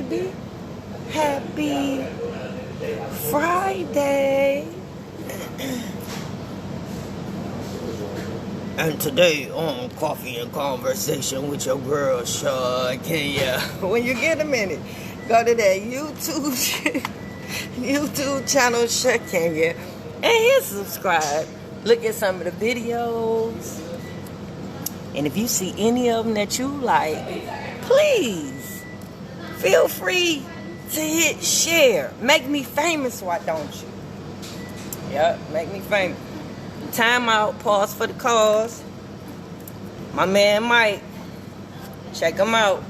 baby. Happy Friday. And today on Coffee and Conversation with your girl, Shakenya. When you get a minute, go to that YouTube channel, Shakenya, and hit subscribe. Look at some of the videos. And if you see any of them that you like, please feel free to hit share. Make me famous, why don't you? Yep, make me famous. Time out, pause for the cause. My man Mike, check him out.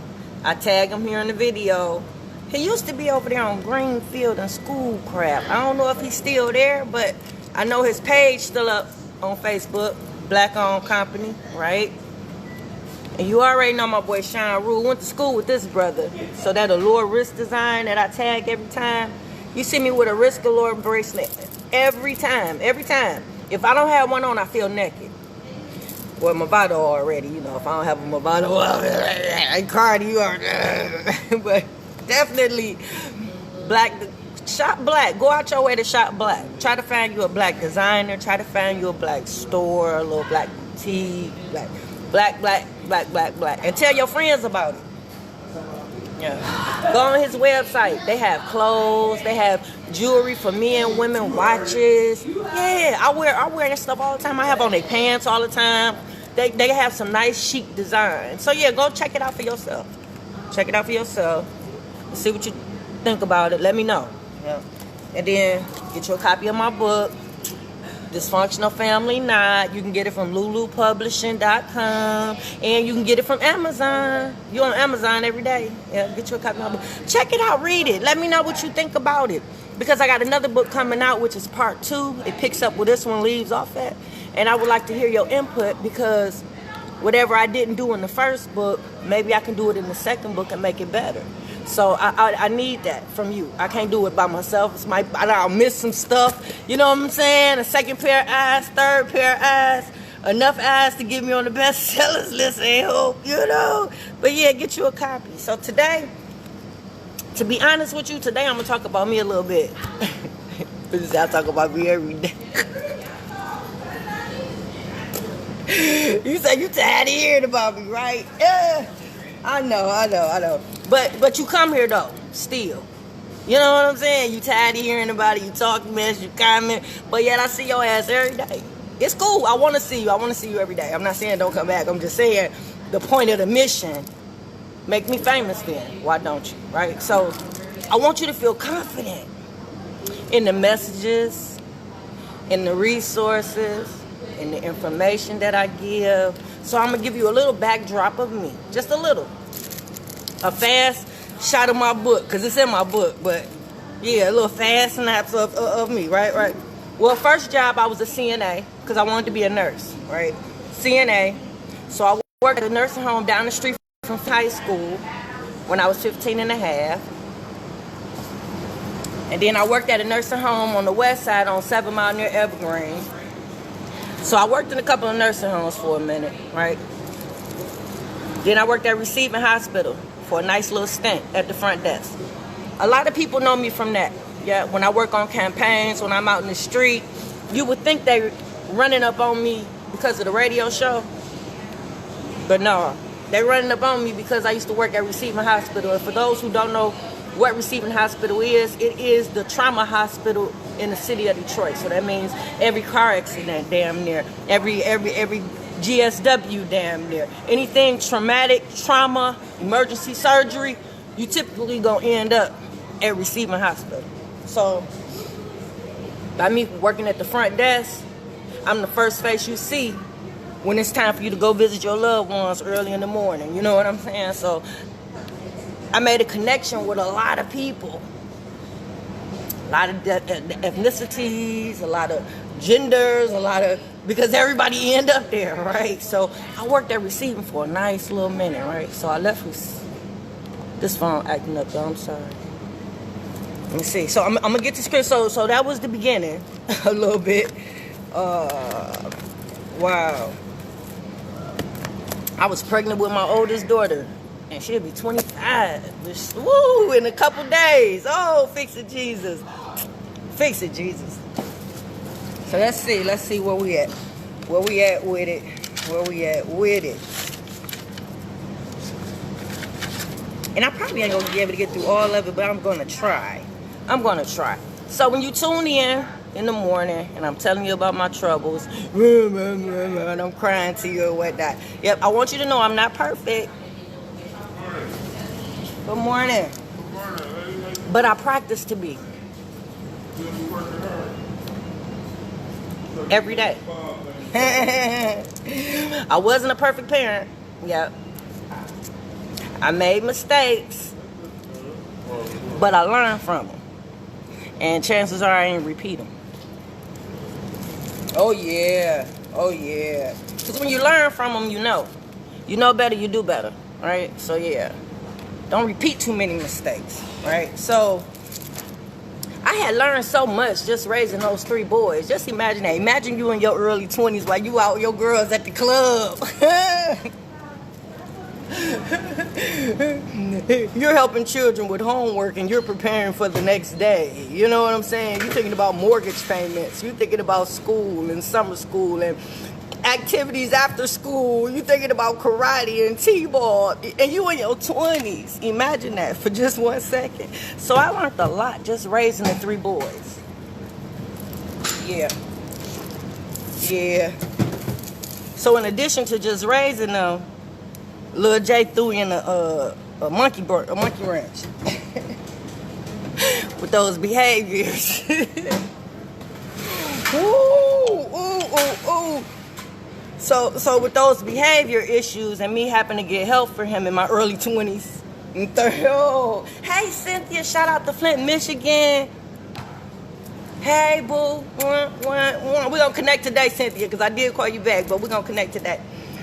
I tag him here in the video. He used to be over there on Greenfield and Schoolcraft. I don't know if he's still there, but I know his page still up on Facebook. Black-owned company, right? And you already know my boy Sean Rule went to school with this brother. So that allure wrist design that I tag every time, you see me with a wrist allure bracelet every time. If I don't have one on, I feel naked. Well, Movado already, you know, if I don't have a Movado, I cardi you are. But definitely black, shop black. Go out your way to shop black. Try to find you a black designer. Try to find you a black store, a little black boutique, black. And tell your friends about it. Yeah. Go on his website. They have clothes. They have jewelry for men, women, watches. Yeah, I wear that stuff all the time. I have on their pants all the time. They have some nice chic designs. So yeah, go check it out for yourself. Check it out for yourself. See what you think about it. Let me know. Yeah. And then get you a copy of my book, Dysfunctional Family Knot. You can get it from lulupublishing.com, and you can get it from Amazon. You're on Amazon every day. Yeah, get you a copy of my book. Check it out, read it. Let me know what you think about it, because I got another book coming out, which is part 2. It picks up where this one leaves off at, and I would like to hear your input, because whatever I didn't do in the first book, maybe I can do it in the second book and make it better. So I need that from you. I can't do it by myself. I'll miss some stuff. You know what I'm saying? A second pair of eyes, third pair of eyes. Enough eyes to get me on the bestsellers list, I hope, you know. But yeah, get you a copy. So today, to be honest with you, today I'm going to talk about me a little bit. Because I talk about me every day. You say you tired of hearing about me, right? Yeah. I know. But you come here though, still. You know what I'm saying? You tired of hearing about it, you talk mess, you comment, but yet I see your ass every day. It's cool. I want to see you. I want to see you every day. I'm not saying don't come back. I'm just saying the point of the mission, make me famous then. Why don't you, right? So I want you to feel confident in the messages, in the resources, in the information that I give. So I'm going to give you a little backdrop of me. Just a little. A fast shot of my book, because it's in my book. But, yeah, a little fast snaps of me, right? Well, first job, I was a CNA, because I wanted to be a nurse, right? CNA. So I worked at a nursing home down the street from high school when I was 15 and a half. And then I worked at a nursing home on the west side on 7 Mile near Evergreen. So I worked in a couple of nursing homes for a minute, right? Then I worked at Receiving Hospital for a nice little stint at the front desk. A lot of people know me from that. Yeah, when I work on campaigns, when I'm out in the street, you would think they're running up on me because of the radio show. But no, they're running up on me because I used to work at Receiving Hospital. And for those who don't know what Receiving Hospital is, it is the trauma hospital in the city of Detroit. So that means every car accident damn near, every GSW damn near, anything traumatic, trauma, emergency surgery, you typically gonna end up at Receiving Hospital. So by me working at the front desk, I'm the first face you see when it's time for you to go visit your loved ones early in the morning. You know what I'm saying? So I made a connection with a lot of people, a lot of ethnicities, a lot of genders, because everybody end up there, right? So I worked at Receiving for a nice little minute, right? So I left this phone acting up, though. I'm sorry. Let me see. So I'm gonna get to script. So that was the beginning, a little bit. Wow. I was pregnant with my oldest daughter, pregnant. She'll be 25. Woo, in a couple days. Oh, fix it, Jesus. Fix it, Jesus. So let's see where we at. Where we at with it. And I probably ain't gonna be able to get through all of it, but I'm gonna try. So when you tune in the morning and I'm telling you about my troubles, and I'm crying to you or whatnot. Yep, I want you to know I'm not perfect. Good morning. But I practice to be. Every day. I wasn't a perfect parent. Yep. I made mistakes, but I learned from them. And chances are I ain't repeat them. Oh yeah. Because when you learn from them, you know. You know better, you do better. Right? So yeah. Don't repeat too many mistakes. Right? So I had learned so much just raising those 3 boys. Just imagine that. Imagine you in your early 20s while you out with your girls at the club. You're helping children with homework and you're preparing for the next day. You know what I'm saying? You're thinking about mortgage payments. You're thinking about school and summer school and activities after school. You're thinking about karate and t-ball. And you in your 20s. Imagine that for just 1 second. So I learned a lot just raising the 3 boys. Yeah. So in addition to just raising them, Lil J threw in a monkey wrench with those behaviors. Ooh. So with those behavior issues and me having to get help for him in my early 20s and 30s. Oh, hey Cynthia, shout out to Flint, Michigan. Hey boo, we're gonna connect today, Cynthia, because I did call you back, but we're gonna connect today.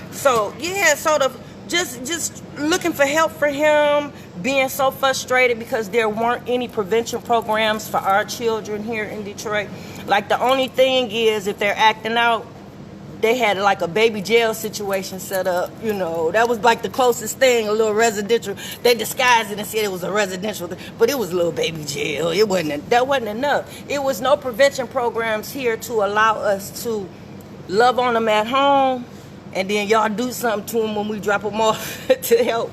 So yeah, sort of. Just looking for help for him, being so frustrated because there weren't any prevention programs for our children here in Detroit. Like the only thing is if they're acting out, they had like a baby jail situation set up, you know. That was like the closest thing, a little residential. They disguised it and said it was a residential thing, but it was a little baby jail. That wasn't enough. It was no prevention programs here to allow us to love on them at home. And then y'all do something to him when we drop him off to help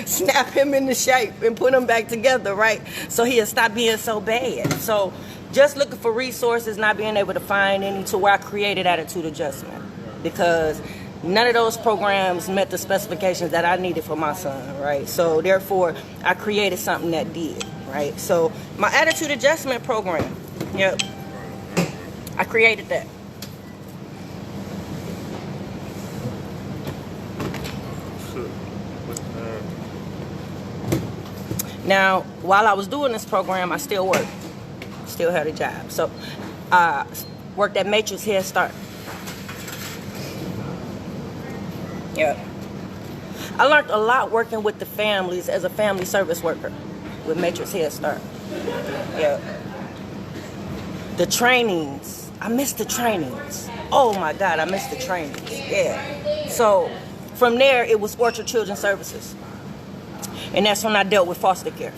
snap him into shape and put him back together, right? So he'll stop being so bad. So just looking for resources, not being able to find any, to where I created Attitude Adjustment. Because none of those programs met the specifications that I needed for my son, right? So therefore, I created something that did, right? So my Attitude Adjustment program, yep, I created that. Now, while I was doing this program, I still worked. Still had a job. So, I worked at Matrix Head Start. Yeah. I learned a lot working with the families as a family service worker with Matrix Head Start. Yeah. The trainings. I missed the trainings. Oh my God, I missed the trainings. Yeah. So, from there, it was Orchard Children's Services. And that's when I dealt with foster care.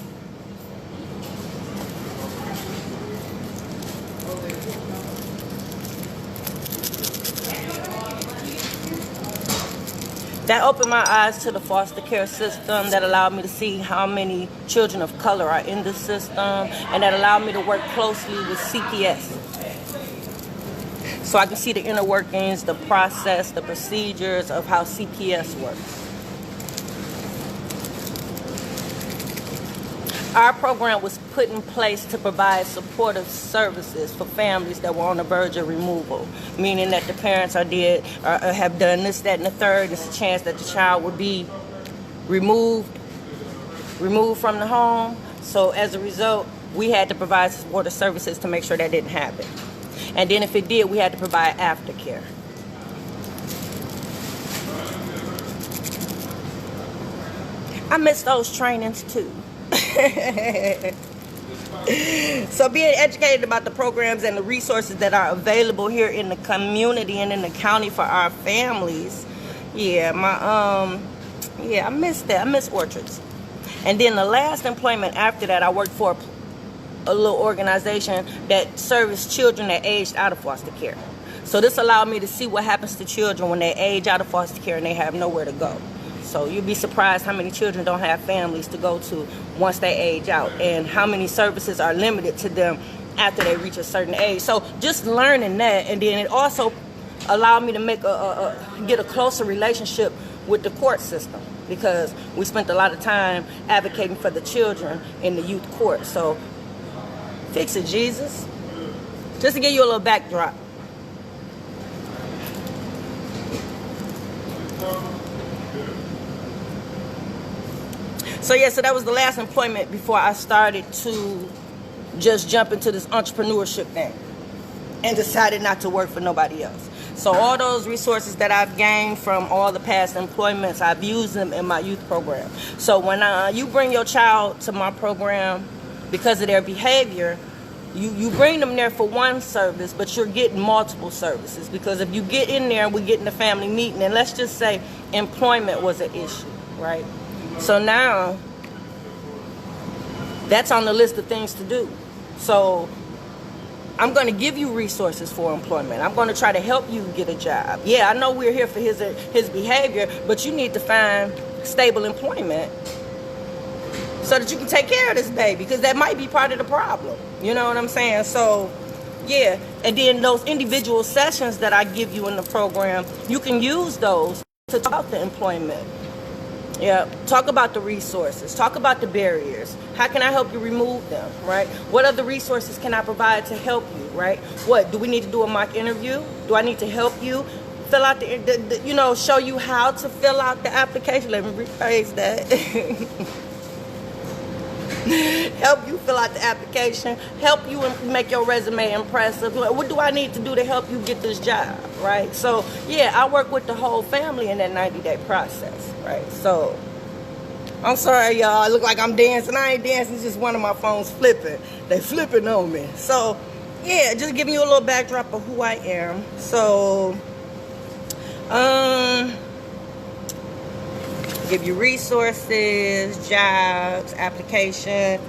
That opened my eyes to the foster care system, that allowed me to see how many children of color are in the system, and that allowed me to work closely with CPS. So I can see the inner workings, the process, the procedures of how CPS works. Our program was put in place to provide supportive services for families that were on the verge of removal, meaning that the parents have done this, that, and the third. There's a chance that the child would be removed from the home. So as a result, we had to provide supportive services to make sure that didn't happen. And then if it did, we had to provide aftercare. I miss those trainings too. So being educated about the programs and the resources that are available here in the community and in the county for our families, yeah, Yeah, I miss that. I miss orchards. And then the last employment after that, I worked for a little organization that serviced children that aged out of foster care. So this allowed me to see what happens to children when they age out of foster care and they have nowhere to go. So you'd be surprised how many children don't have families to go to once they age out, and how many services are limited to them after they reach a certain age. So just learning that, and then it also allowed me to make get a closer relationship with the court system, because we spent a lot of time advocating for the children in the youth court. So fix it, Jesus. Just to give you a little backdrop. So yeah, so that was the last employment before I started to just jump into this entrepreneurship thing and decided not to work for nobody else. So all those resources that I've gained from all the past employments, I've used them in my youth program. So when you bring your child to my program because of their behavior, you bring them there for one service, but you're getting multiple services. Because if you get in there and we get in the family meeting, and let's just say employment was an issue, right? So now that's on the list of things to do. So I'm going to give you resources for employment. I'm going to try to help you get a job. Yeah, I know we're here for his behavior, but you need to find stable employment so that you can take care of this baby, because that might be part of the problem. You know what I'm saying? So, yeah. And then those individual sessions that I give you in the program, you can use those to talk about the employment. Yeah, talk about the resources, talk about the barriers. How can I help you remove them, right? What other resources can I provide to help you, right? What, do we need to do a mock interview? Do I need to help you fill out the show you how to fill out the application? Let me rephrase that. Help you fill out the application, help you make your resume impressive. What do I need to do to help you get this job, right? So, yeah, I work with the whole family in that 90-day process, right? So, I'm sorry, y'all. I look like I'm dancing. I ain't dancing. It's just one of my phones flipping. They flipping on me. So, yeah, just giving you a little backdrop of who I am. So, give you resources, jobs, application,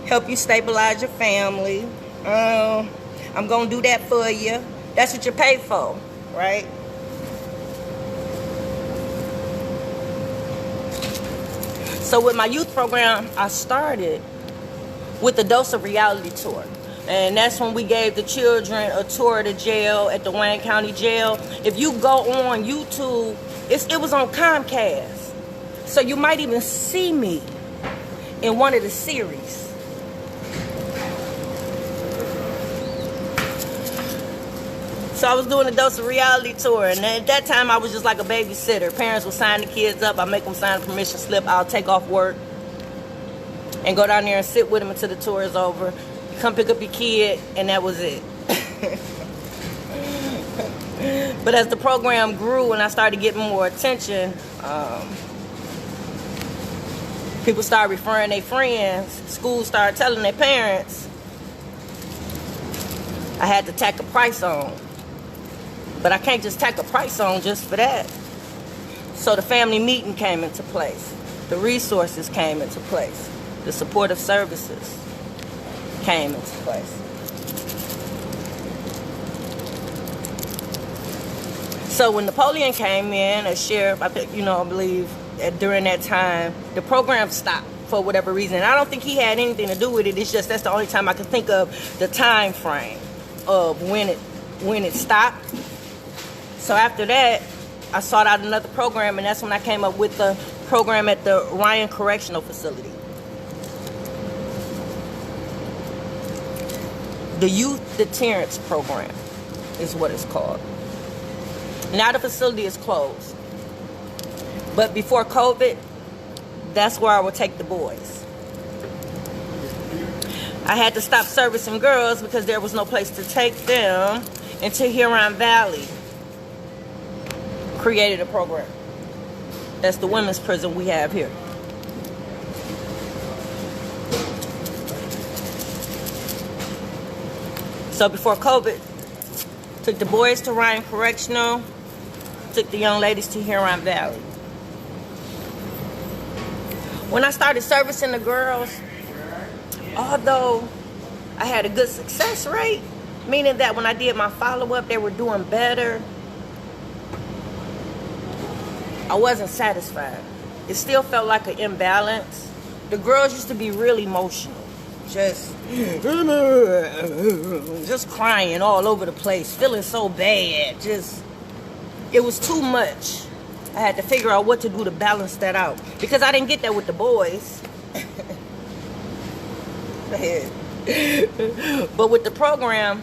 help you stabilize your family. I'm going to do that for you. That's what you're paid for, right? So with my youth program, I started with the Dose of Reality tour. And that's when we gave the children a tour of the jail at the Wayne County Jail. If you go on YouTube, it was on Comcast. So you might even see me in one of the series. So I was doing a Dose of Reality tour, and at that time I was just like a babysitter. Parents would sign the kids up, I make them sign a permission slip, I'll take off work and go down there and sit with them until the tour is over. Come pick up your kid, and that was it. But as the program grew and I started getting more attention, people started referring their friends. Schools started telling their parents. I had to tack a price on. But I can't just tack a price on just for that. So the family meeting came into place. The resources came into place. The supportive services came into place. So when Napoleon came in as sheriff, I believe during that time, the program stopped for whatever reason. I don't think he had anything to do with it. It's just that's the only time I can think of the time frame of when it stopped. So after that, I sought out another program, and that's when I came up with the program at the Ryan Correctional Facility. The Youth Deterrence Program is what it's called. Now the facility is closed. But before COVID, that's where I would take the boys. I had to stop servicing girls because there was no place to take them until Huron Valley created a program. That's the women's prison we have here. So before COVID, took the boys to Ryan Correctional, took the young ladies to Huron Valley. When I started servicing the girls, although I had a good success rate, meaning that when I did my follow-up, they were doing better, I wasn't satisfied. It still felt like an imbalance. The girls used to be really emotional. Just crying all over the place, feeling so bad. It was too much. I had to figure out what to do to balance that out. Because I didn't get that with the boys. But with the program,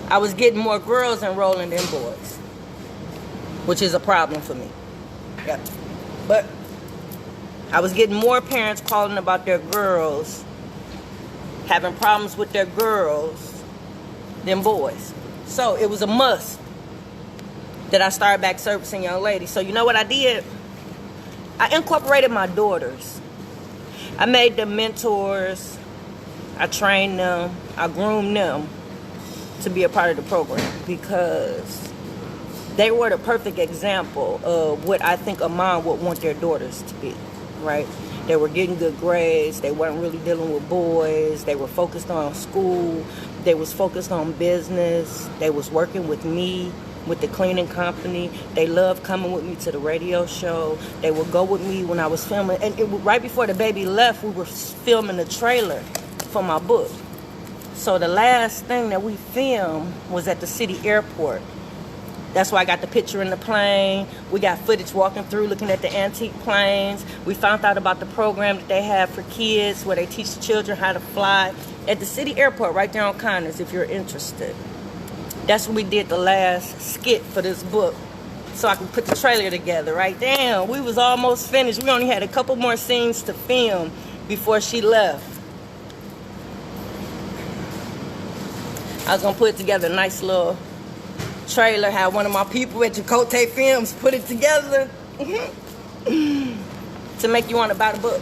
I was getting more girls enrolling than boys, which is a problem for me. Yep. But I was getting more parents calling about their girls, having problems with their girls than boys. So it was a must that I started back servicing young ladies. So you know what I did? I incorporated my daughters. I made them mentors. I trained them. I groomed them to be a part of the program because they were the perfect example of what I think a mom would want their daughters to be, right? They were getting good grades. They weren't really dealing with boys. They were focused on school. They was focused on business. They was working with me, with the cleaning company. They loved coming with me to the radio show. They would go with me when I was filming. And right before the baby left, we were filming the trailer for my book. So the last thing that we filmed was at the city airport. That's why I got the picture in the plane. We got footage walking through, looking at the antique planes. We found out about the program that they have for kids where they teach the children how to fly at the city airport right there on Connors if you're interested. That's when we did the last skit for this book so I could put the trailer together, right? Damn, we was almost finished. We only had a couple more scenes to film before she left. I was gonna put together a nice little trailer, have one of my people at Chakotay Films put it together to make you want to buy the book.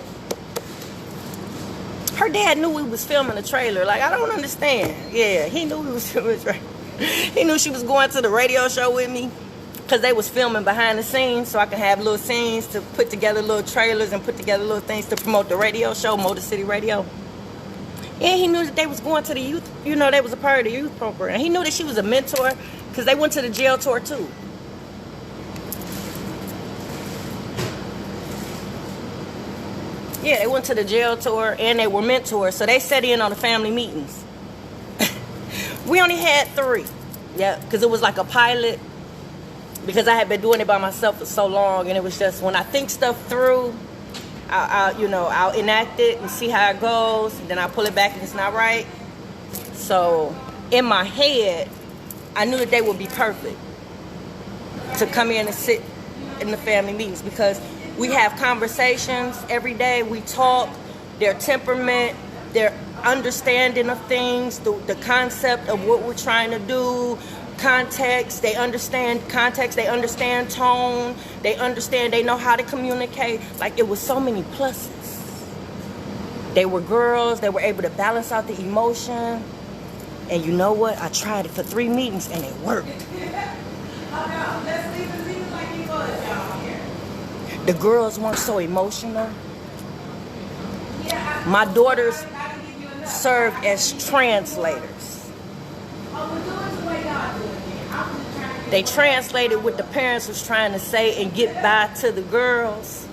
Her dad knew we was filming the trailer. Like, I don't understand. Yeah, he knew we was filming the trailer. He knew she was going to the radio show with me because they was filming behind the scenes so I could have little scenes to put together little trailers and put together little things to promote the radio show, Motor City Radio. And he knew that they was going to the youth, you know, they was a part of the youth program. He knew that she was a mentor because they went to the jail tour too. Yeah, they went to the jail tour and they were mentors. So they sat in on the family meetings. We only had 3. Yeah, because it was like a pilot. Because I had been doing it by myself for so long. And it was just when I think stuff through, I'll enact it and see how it goes. And then I'll pull it back if it's not right. So in my head, I knew that they would be perfect to come in and sit in the family meetings because we have conversations every day. We talk, their temperament, their understanding of things, the concept of what we're trying to do, context. They understand context. They understand tone. They understand. They know how to communicate. Like, it was so many pluses. They were girls. They were able to balance out the emotion. And you know what? I tried it for 3 meetings and it worked. The girls weren't so emotional. My daughters served as translators. They translated what the parents was trying to say and get by to the girls.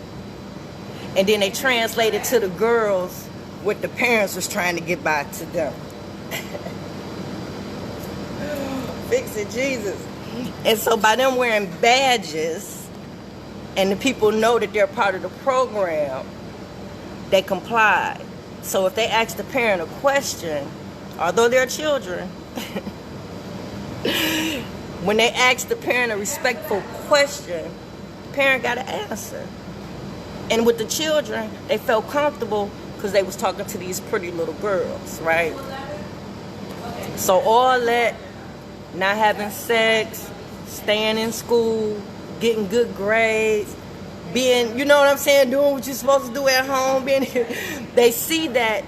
And then they translated to the girls what the parents was trying to get by to them. Fix it, Jesus. And so by them wearing badges and the people know that they're part of the program, they complied. So if they ask the parent a question, although they're children, when they ask the parent a respectful question, the parent got to answer. And with the children, they felt comfortable because they was talking to these pretty little girls, right? So all that, not having sex, staying in school, getting good grades, being, you know what I'm saying, doing what you're supposed to do at home, being here, they see that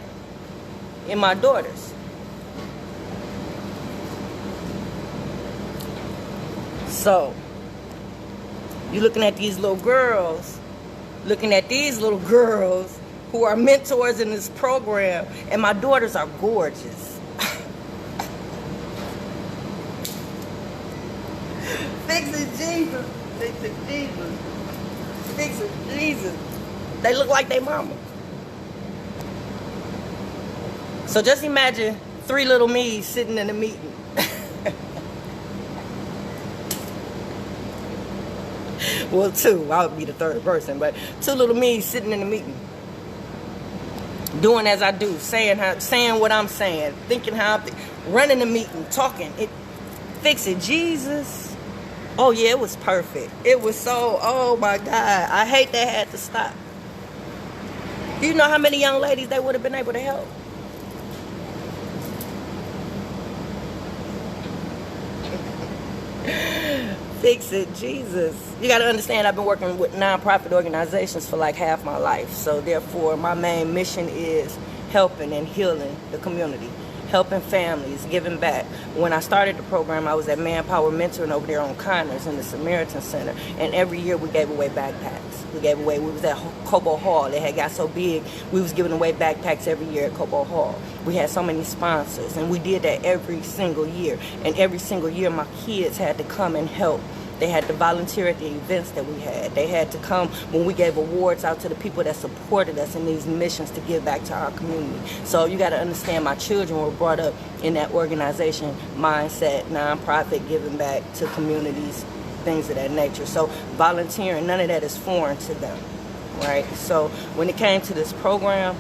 in my daughters. So, you're looking at these little girls looking at these little girls who are mentors in this program, and my daughters are gorgeous. Fix it, Jesus. Fix it, Jesus. Fix it, Jesus. They look like their mama. So just imagine 3 little me's sitting in a meeting. Well, 2. I would be the 3rd person, but 2 little me's sitting in a meeting, doing as I do, saying what I'm saying, thinking how I'm running the meeting, talking. Fix it, Jesus. Oh yeah, it was perfect. It was so. Oh my God, I hate that had to stop. Do you know how many young ladies they would have been able to help? Fix it, Jesus. You got to understand, I've been working with nonprofit organizations for like half my life. So therefore, my main mission is helping and healing the community, helping families, giving back. When I started the program, I was at Manpower Mentoring over there on Connors in the Samaritan Center. And every year we gave away backpacks. We was at Cobo Hall. They had got so big, we was giving away backpacks every year at Cobo Hall. We had so many sponsors, and we did that every single year. And every single year, my kids had to come and help. They had to volunteer at the events that we had. They had to come when we gave awards out to the people that supported us in these missions to give back to our community. So you got to understand, my children were brought up in that organization mindset, nonprofit, giving back to communities, things of that nature. So volunteering, none of that is foreign to them, right? So when it came to this program,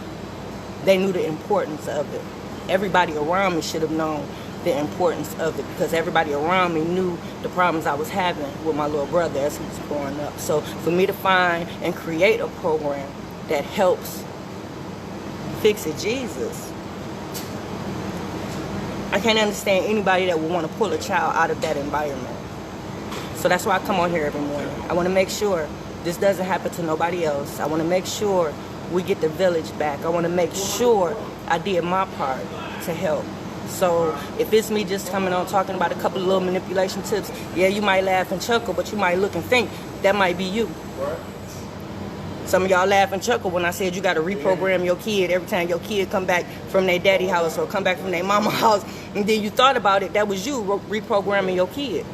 they knew the importance of it. Everybody around me should have known the importance of it, because everybody around me knew the problems I was having with my little brother as he was growing up. So for me to find and create a program that helps fix it, Jesus, I can't understand anybody that would want to pull a child out of that environment. So that's why I come on here every morning. I want to make sure this doesn't happen to nobody else. I want to make sure we get the village back. I want to make sure I did my part to help. So if it's me just coming on talking about a couple of little manipulation tips, yeah, you might laugh and chuckle, but you might look and think that might be you. Right. Some of y'all laugh and chuckle when I said you got to reprogram your kid every time your kid come back from their daddy house or come back from their mama house, and then you thought about it, that was you reprogramming your kid.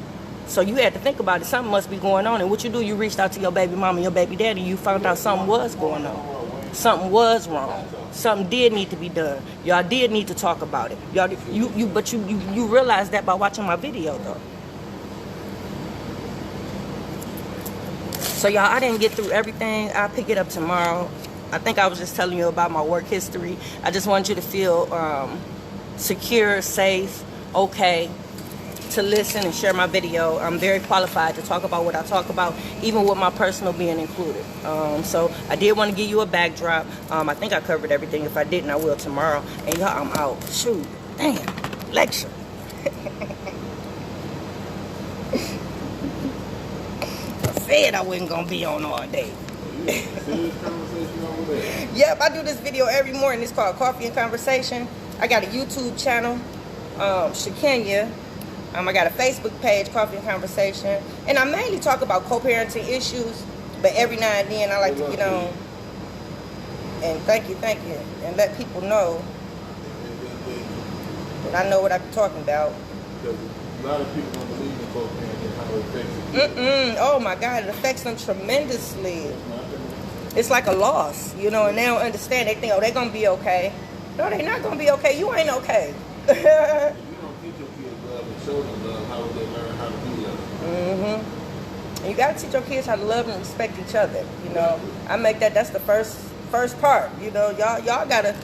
So you had to think about it. Something must be going on. And what you do, you reached out to your baby mama and your baby daddy, you found out something was going on. Something was wrong. Something did need to be done. Y'all did need to talk about it. Y'all, you realized that by watching my video, though. So y'all, I didn't get through everything. I'll pick it up tomorrow. I think I was just telling you about my work history. I just want you to feel secure, safe, okay, to listen and share my video. I'm very qualified to talk about what I talk about, even with my personal being included. So I did want to give you a backdrop. I think I covered everything. If I didn't, I will tomorrow. And y'all, I'm out. Shoot, damn, lecture. I said I wasn't gonna be on all day. Yep, I do this video every morning. It's called Coffee and Conversation. I got a YouTube channel, Shakenya. I got a Facebook page, Coffee and Conversation. And I mainly talk about co-parenting issues, but every now and then I like to get on and thank you, and let people know that I know what I'm talking about. A lot of people don't believe in co-parenting, how it affects them. Oh my God, it affects them tremendously. It's like a loss, you know, and they don't understand. They think, oh, they're going to be okay. No, they're not going to be okay. You ain't okay. Show them love, how would they learn how to be loved? And you got to teach your kids how to love and respect each other. You know, I make that's the first part. You know, y'all got to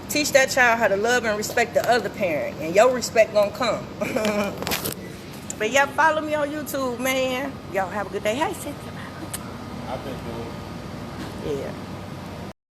teach that child how to love and respect the other parent, and your respect gonna come. But yeah, follow me on YouTube, man. Y'all have a good day. Hey, sit. I think yeah.